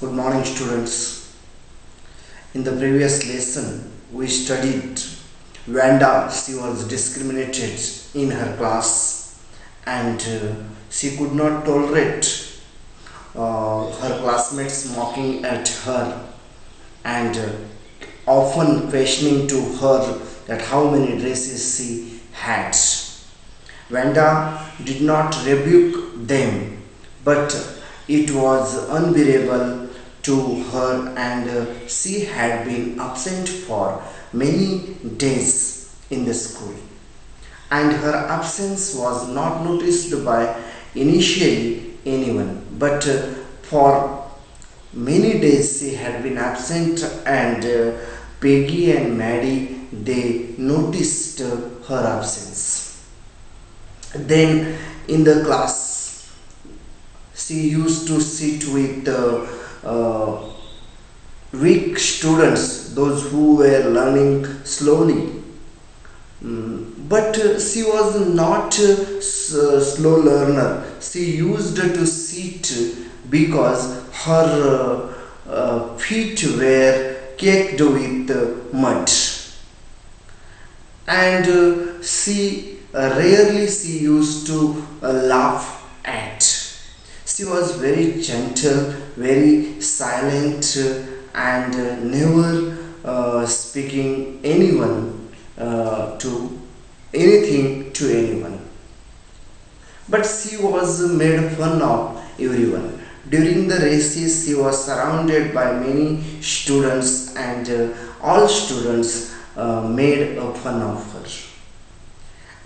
Good morning, students. In the previous lesson, we studied Vanda. She was discriminated in her class and she could not tolerate her classmates mocking at her and often questioning to her that how many dresses she had. Vanda did not rebuke them, but it was unbearable to her, and she had been absent for many days in the school. And her absence was not noticed by initially anyone, but for many days she had been absent, and Peggy and Maddie they noticed her absence. Then in the class, she used to sit with weak students, those who were learning slowly. But she was not a slow learner. She used to sit because her feet were caked with mud, and rarely she used to laugh at. She was very gentle, very silent, and never speaking to anything to anyone. But she was made fun of everyone. During the races, she was surrounded by many students, and all students made fun of her.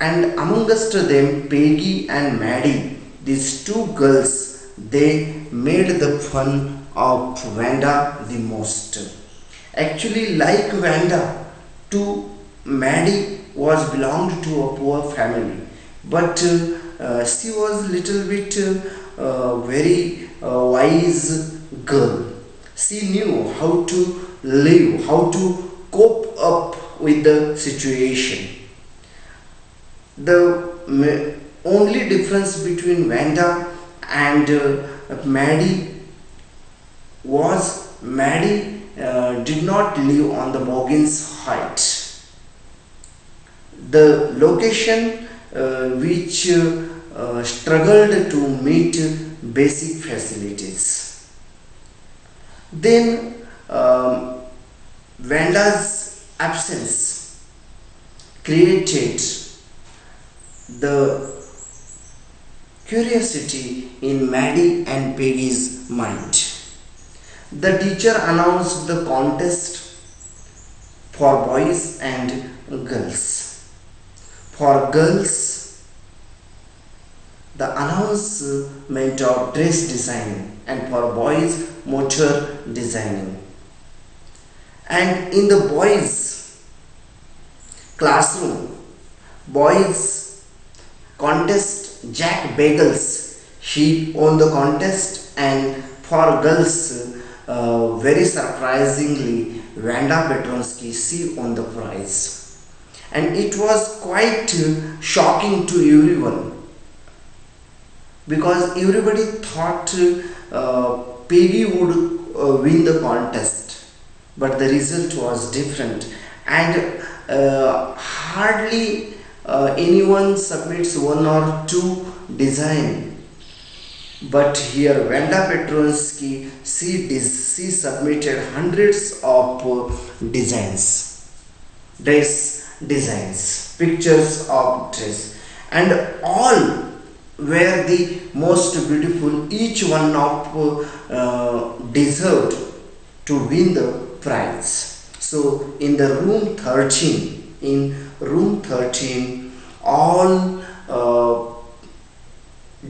And amongst them, Peggy and Maddie, these two girls, they made the fun of Vanda the most. Actually, like Vanda, too, Maddie was belonged to a poor family, but she was little bit very wise girl. She knew how to live, how to cope up with the situation. The only difference between Vanda and Maddie was Maddie did not live on the Boggins height. The location which struggled to meet basic facilities. Then Vanda's absence created the curiosity in Maddie and Peggy's mind. The teacher announced the contest for boys and girls. For girls, the announcement of dress designing, and for boys, motor designing. And in the boys' classroom, boys contest Jack Bagels. He won the contest, and for girls, very surprisingly, Vanda Petronsky, she won the prize. And it was quite shocking to everyone because everybody thought Peggy would win the contest, but the result was different, and hardly anyone submits one or two design. But here Vanda Petronsky, she submitted hundreds of dress designs, pictures of dress, and all were the most beautiful. Each one of deserved to win the prize. So in room 13, all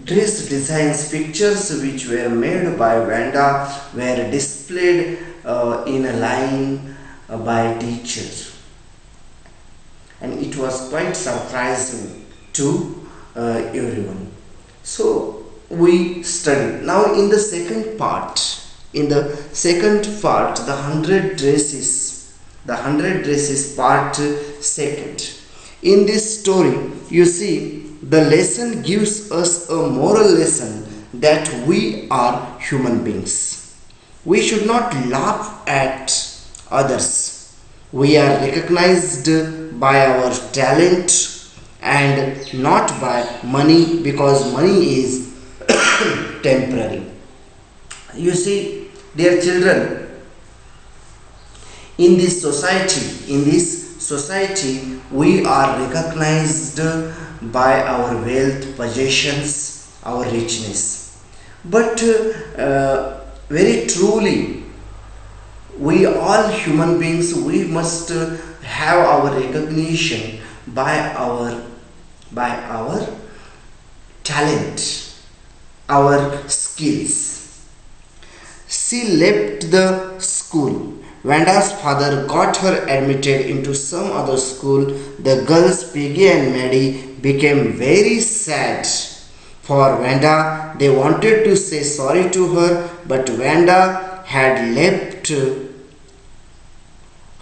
dress designs, pictures which were made by Vanda were displayed in a line by teachers, and it was quite surprising to everyone. So we studied. Now in the second part, the 100 dresses part second. In this story, you see, the lesson gives us a moral lesson that we are human beings. We should not laugh at others. We are recognized by our talent and not by money, because money is temporary. You see, dear children, in this society we are recognized by our wealth, possessions, our richness. But very truly, we all human beings, we must have our recognition by our talent, our skills. She left the school. Vanda's father got her admitted into some other school. The girls Peggy and Maddie became very sad for Vanda. They wanted to say sorry to her, but Vanda had left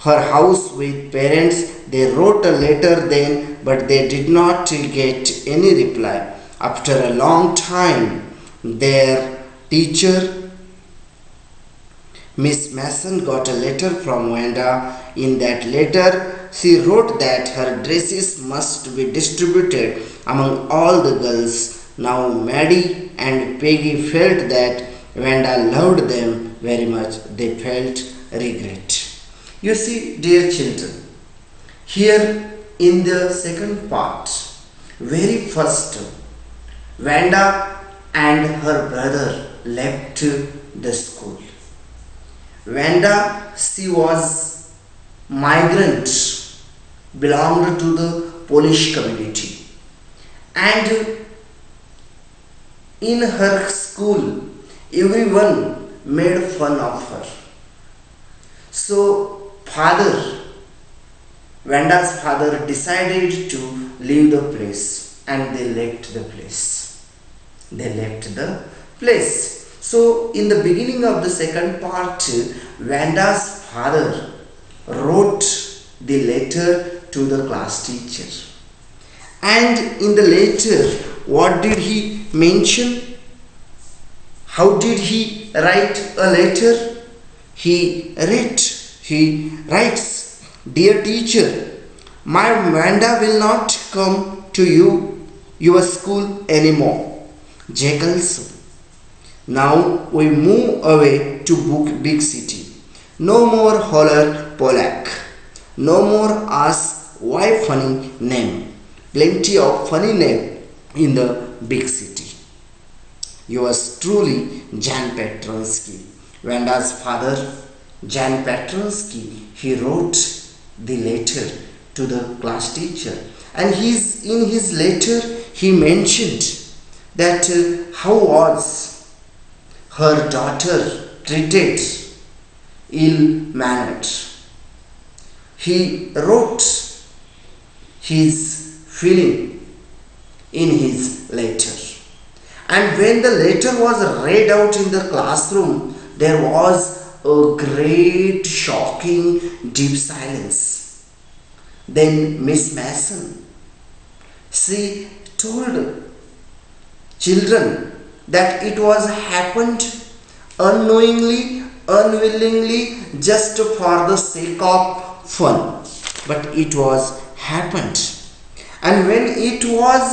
her house with parents. They wrote a letter then, but they did not get any reply. After a long time, their teacher Miss Mason got a letter from Wanda. In that letter, she wrote that her dresses must be distributed among all the girls. Now Maddie and Peggy felt that Wanda loved them very much. They felt regret. You see, dear children, here in the second part, very first, Wanda and her brother left the school. Vanda, she was migrant, belonged to the Polish community, and in her school everyone made fun of her. So Vanda's father decided to leave the place, and they left the place. So, in the beginning of the second part, Vanda's father wrote the letter to the class teacher. And in the letter, what did he mention? How did he write a letter? He writes, "Dear teacher, my Vanda will not come to your school anymore. Jekyll's. Now we move away to big city. No more holler Polak. No more ask why funny name. Plenty of funny name in the big city." Yours truly, Jan Petronsky. Vanda's father, Jan Petronsky, he wrote the letter to the class teacher, and in his letter he mentioned that how was her daughter treated, ill-mannered. He wrote his feeling in his letter. And when the letter was read out in the classroom, there was a great, shocking, deep silence. Then Miss Mason, she told children that it was happened unknowingly, unwillingly, just for the sake of fun, but it was happened. And when it was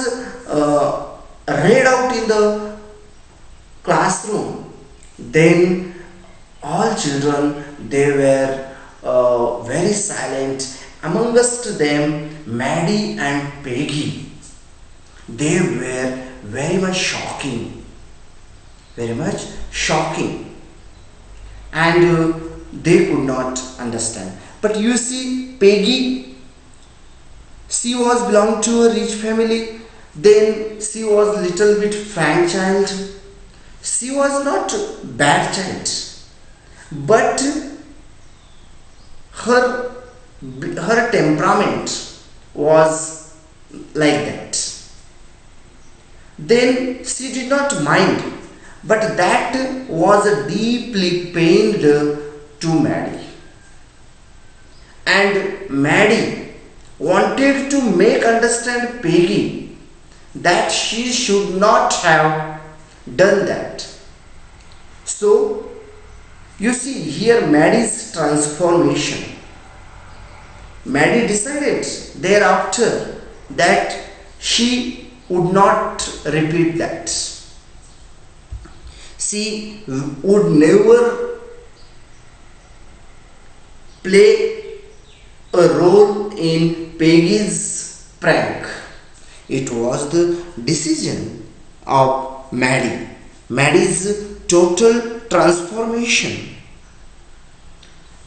read out in the classroom, then all children, they were very silent. Amongst them, Maddie and Peggy, they were very much shocking, and they could not understand. But you see, Peggy, she was belonged to a rich family. Then she was little bit frank child. She was not bad child, but her temperament was like that. Then she did not mind, but that was deeply pained to Maddie. And Maddie wanted to make understand Peggy that she should not have done that. So You see here Maddie's transformation. Maddie decided thereafter that she would not repeat that. She would never play a role in Peggy's prank. It was the decision of Maddie. Maddie's total transformation.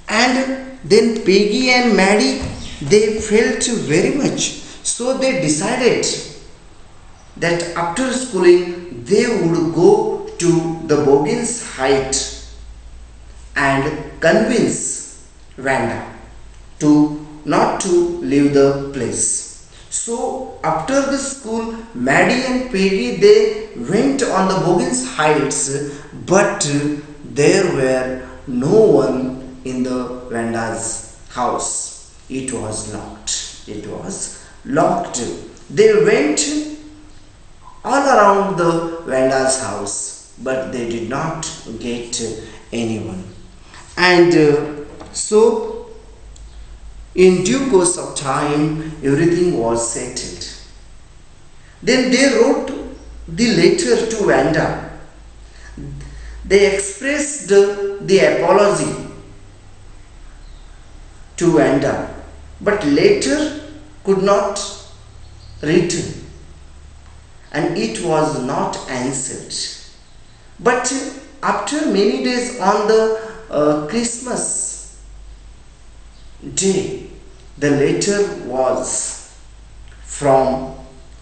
And then Peggy and Maddie, they felt very much. So they decided that after schooling they would go to the Boggins Height and convince Wanda to not to leave the place. So after the school, Maddie and Peggy they went on the Boggins Heights, but there were no one in the Wanda's house. It was locked. It was locked. They went all around the Wanda's house, but they did not get anyone. And so, in due course of time, everything was settled. Then they wrote the letter to Wanda. They expressed the apology to Wanda, but later could not return, and it was not answered. But after many days on the Christmas day, the letter was from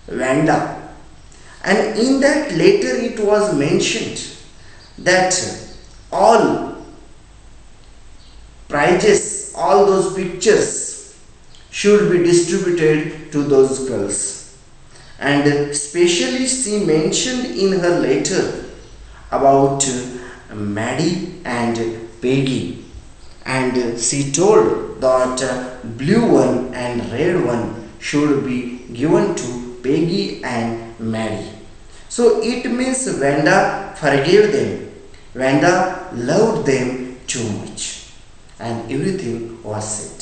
Wanda, and in that letter it was mentioned that all prizes, all those pictures should be distributed to those girls. And especially she mentioned in her letter about Maddie and Peggy, and she told that blue one and red one should be given to Peggy and Maddie. So it means Wanda forgave them. Wanda loved them too much, and everything was settled.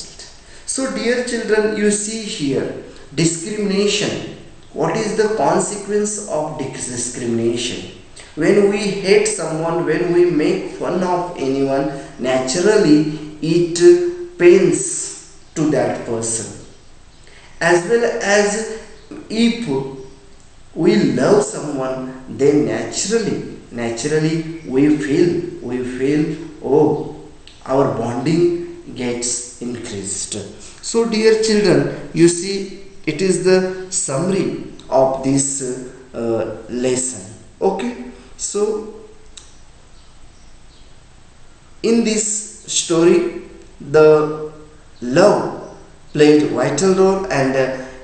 So dear children, you see here discrimination. What is the consequence of discrimination? When we hate someone, when we make fun of anyone, naturally it pains to that person. As well as if we love someone, then naturally we feel, oh, our bonding gets increased. So dear children, you see it is the summary of this lesson. Okay, so in this story the love played vital role, and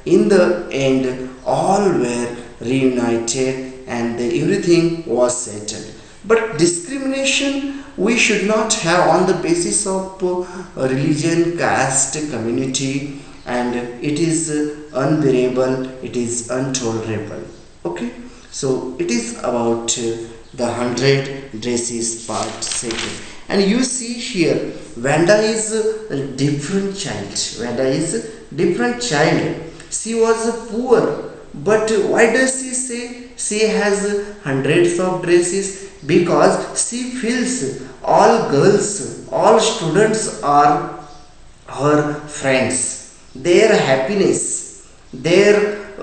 in the end all were reunited and everything was settled. But discrimination we should not have on the basis of religion, caste, community, and it is unbearable, it is intolerable. Okay, so it is about the 100 dresses part second. And you see here Wanda is a different child. Wanda is a different child. She was poor, but why does she say she has hundreds of dresses? Because she feels all girls, all students are her friends. Their happiness, their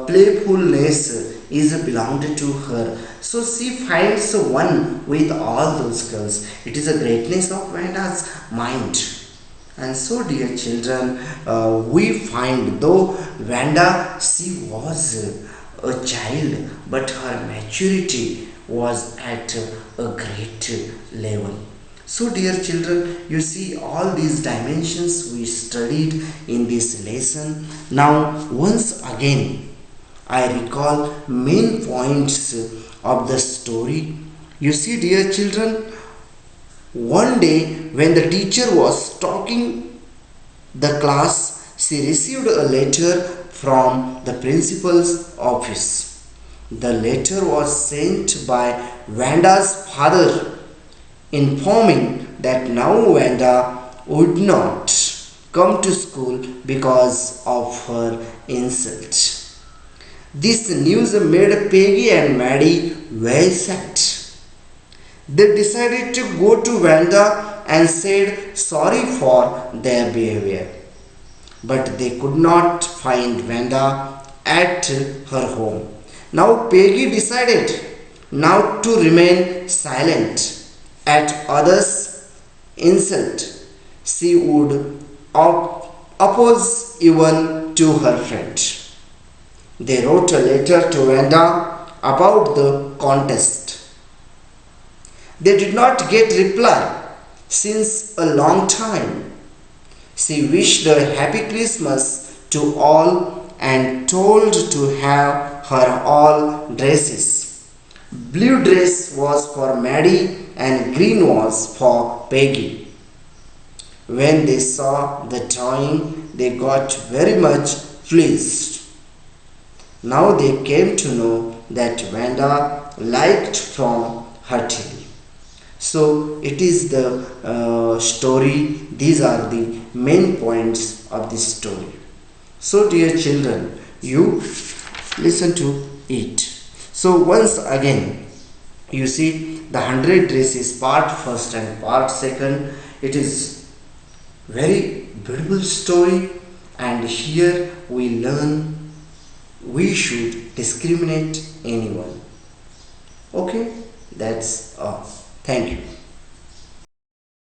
playfulness is belonged to her. So she finds one with all those girls. It is a greatness of Wanda's mind. And so dear children, we find though Wanda, she was a child, but her maturity was at a great level. So dear children, you see all these dimensions we studied in this lesson. Now once again I recall main points of the story. You see dear children, one day when the teacher was talking the class, she received a letter from the principal's office. The letter was sent by Wanda's father informing that now Wanda would not come to school because of her insult. This news made Peggy and Maddie very sad. They decided to go to Wanda and said sorry for their behavior. But they could not find Wanda at her home. Now Peggy decided now to remain silent at others' insult. She would oppose even to her friend. They wrote a letter to Wanda about the contest. They did not get reply since a long time. She wished a happy Christmas to all and told to have her all dresses. Blue dress was for Maddie and green was for Peggy. When they saw the drawing, they got very much pleased. Now they came to know that Wanda liked from her TV. So it is the story. These are the main points of this story. So dear children, you listen to it. So once again, you see the 100 dresses part first and part second. It is very beautiful story, and here we learn we should discriminate anyone. Okay, that's all. Thank you.